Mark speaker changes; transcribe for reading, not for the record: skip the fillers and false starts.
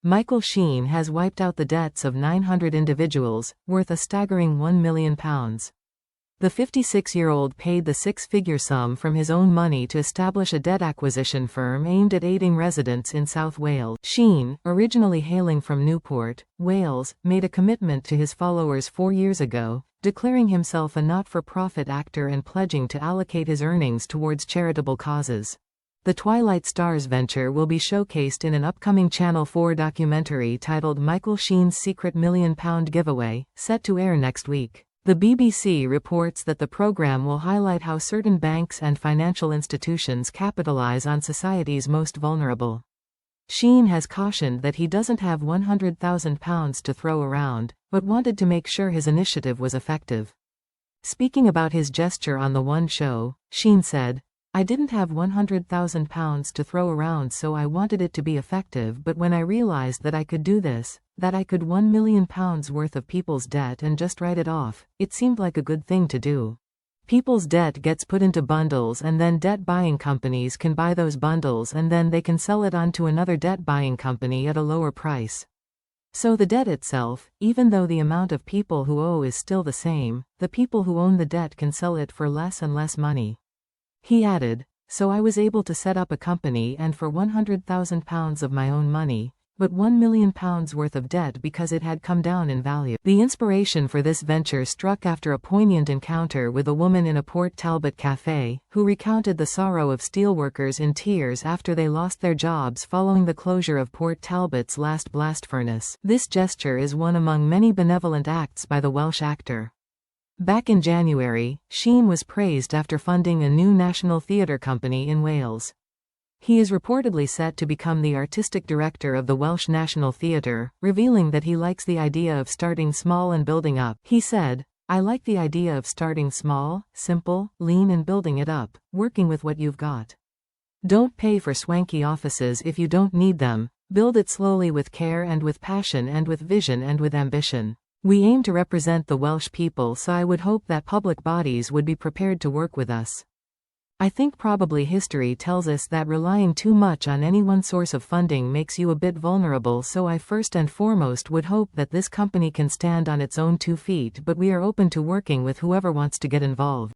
Speaker 1: Michael Sheen has wiped out the debts of 900 individuals, worth a staggering £1 million. The 56-year-old paid the six-figure sum from his own money to establish a debt acquisition firm aimed at aiding residents in South Wales. Sheen, originally hailing from Newport, Wales, made a commitment to his followers 4 years ago, declaring himself a not-for-profit actor and pledging to allocate his earnings towards charitable causes. The Twilight Stars venture will be showcased in an upcoming Channel 4 documentary titled Michael Sheen's Secret £1 Million Giveaway, set to air next week. The BBC reports that the program will highlight how certain banks and financial institutions capitalize on society's most vulnerable. Sheen has cautioned that he doesn't have £100,000 to throw around, but wanted to make sure his initiative was effective. Speaking about his gesture on the One show, Sheen said, "I didn't have £100,000 to throw around, so I wanted it to be effective, but when I realized that I could do this, that I could £1 million worth of people's debt and just write it off, it seemed like a good thing to do. People's debt gets put into bundles and then debt buying companies can buy those bundles and then they can sell it on to another debt buying company at a lower price. So the debt itself, even though the amount of people who owe is still the same, the people who own the debt can sell it for less and less money." He added, "So I was able to set up a company and for £100,000 of my own money, but £1 million worth of debt because it had come down in value." The inspiration for this venture struck after a poignant encounter with a woman in a Port Talbot cafe, who recounted the sorrow of steelworkers in tears after they lost their jobs following the closure of Port Talbot's last blast furnace. This gesture is one among many benevolent acts by the Welsh actor. Back in January, Sheen was praised after funding a new national theatre company in Wales. He is reportedly set to become the artistic director of the Welsh National Theatre, revealing that he likes the idea of starting small and building up. He said, "I like the idea of starting small, simple, lean and building it up, working with what you've got. Don't pay for swanky offices if you don't need them, build it slowly with care and with passion and with vision and with ambition. We aim to represent the Welsh people, so I would hope that public bodies would be prepared to work with us. I think probably history tells us that relying too much on any one source of funding makes you a bit vulnerable, so I first and foremost would hope that this company can stand on its own 2 feet, but we are open to working with whoever wants to get involved."